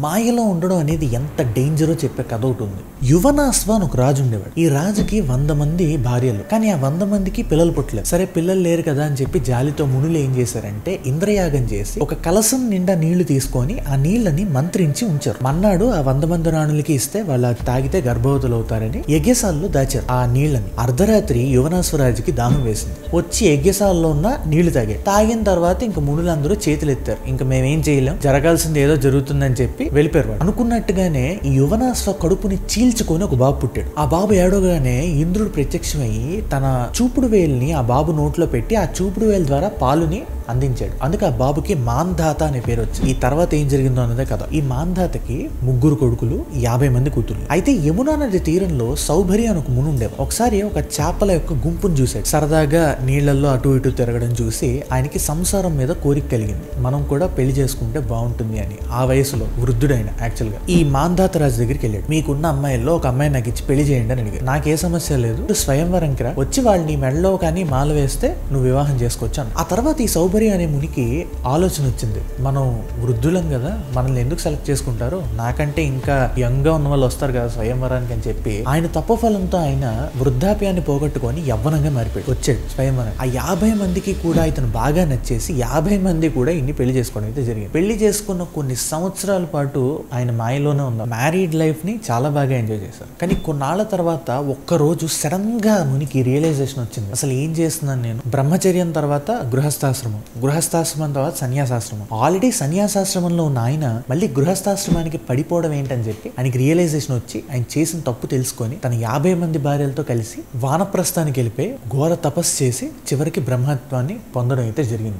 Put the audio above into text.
మాయలో ఉండడం అనేది ఎంత డేంజరో చెప్పే కథ ఒకటి ఉంది. యువనాశ్వ అని ఒక రాజు ఉండేవాడు. ఈ రాజుకి 100 మంది భార్యలు, కానీ ఆ 100 మందికి పిల్లలు పుట్టలేదు. సరే పిల్లలు లేరు కదా అని చెప్పి జాలితో మునులు ఏం చేశారంటే ఇంద్రయాగం చేసి ఒక కలసం నిండా నీళ్లు తీసుకొని ఆ నీళ్లని మంత్రించి ఉంచారు. మన్నాడు ఆ 100 మంది రాణులకి ఇస్తే వాళ్ళు తాగితే గర్భవతులు అవుతారని యజ్ఞశాలలో దాచారు ఆ నీళ్లని. అర్ధరాత్రి యువనాశ్వరాజుకి దాహం వేసింది. వచ్చి యజ్ఞశాలలో ఉన్న నీళ్లు తాగిన తర్వాత ఇంక మునులందరూ చేతులు ఎత్తారు. ఇంకా మేమేం చేయలేం, జరగాల్సింది ఏదో జరుగుతుందని చెప్పి వెళ్ళిపోయారు. అనుకున్నట్టుగానే ఈ యువనాశ్వ కడుపుని చీల్చుకొని ఒక బాబు పుట్టాడు. ఆ బాబు ఏడవగానే ఇంద్రుడు ప్రత్యక్షమయ్యి తన చూపుడు వేలుని ఆ బాబు నోట్లో పెట్టి ఆ చూపుడు వేలు ద్వారా పాలుని అందించాడు. అందుకే ఆ బాబుకి మాంధాత అనే పేరు వచ్చింది. ఈ తర్వాత ఏం జరిగిందో అన్నదే కదా. ఈ మాంధాతకి 3 కొడుకులు, 50 మంది కూతురు. అయితే యమునా నది తీరంలో సౌభరి అని ఒక ముని ఉండేవాడు. ఒకసారి ఒక చేపల యొక్క గుంపును చూశాడు. సరదాగా నీళ్లలో అటు ఇటు తిరగడం చూసి ఆయనకి సంసారం మీద కోరిక కలిగింది. మనం కూడా పెళ్లి చేసుకుంటే బాగుంటుంది అని. ఆ వయసులో వృద్ధుడైన యాక్చువల్గా ఈ మాంధాత రాజు దగ్గరికి వెళ్ళాడు. మీకున్న అమ్మాయిల్లో ఒక అమ్మాయి నాకు ఇచ్చి పెళ్లి చేయండి అని అడిగాడు. నాకే సమస్య లేదు, స్వయంవరంకి రా, వచ్చి వాళ్ళు నీ మెడలో కానీ మాల వేస్తే నువ్వు వివాహం చేసుకోవచ్చు అన్న. ఆ తర్వాత ఈ సౌభరి అనే మునికి ఆలోచన వచ్చింది, మనం వృద్ధులం కదా, మనల్ని ఎందుకు సెలెక్ట్ చేసుకుంటారు, నాకంటే ఇంకా యంగ్ గా ఉన్న వాళ్ళు వస్తారు కదా స్వయంవరానికి అని చెప్పి ఆయన తపోఫలంతో ఆయన వృద్ధాప్యాన్ని పోగొట్టుకొని యవ్వనంగా మారిపోయాడు. వచ్చాడు స్వయంవరం. ఆ 50 మందికి కూడా ఇతను బాగా నచ్చేసి 50 మంది కూడా ఇన్ని పెళ్లి చేసుకోవడం అయితే జరిగింది. పెళ్లి చేసుకున్న కొన్ని సంవత్సరాల పాటు ఆయన మాయలోనే ఉన్నారు. మ్యారీడ్ లైఫ్ ని చాలా బాగా ఎంజాయ్ చేశారు. కానీ కొన్నాళ్ల తర్వాత ఒక్కరోజు సడన్ గా మునికి రియలైజేషన్ వచ్చింది, అసలు ఏం చేస్తున్నాను నేను. బ్రహ్మచర్యం తర్వాత గృహస్థాశ్రమం, గృహస్థాశ్రమం తర్వాత సన్యాసాశ్రమం. ఆల్రెడీ సన్యాసాశ్రమంలో ఉన్న ఆయన మళ్ళీ గృహస్థాశ్రమానికి పడిపోవడం ఏంటని చెప్పి ఆయనకి రియలైజేషన్ వచ్చి ఆయన చేసిన తప్పు తెలుసుకొని తన 50 మంది భార్యలతో కలిసి వానప్రస్థానికి వెళ్ళిపోయి ఘోర తపస్సు చేసి చివరికి బ్రహ్మత్వాన్ని పొందడం అయితే జరిగింది.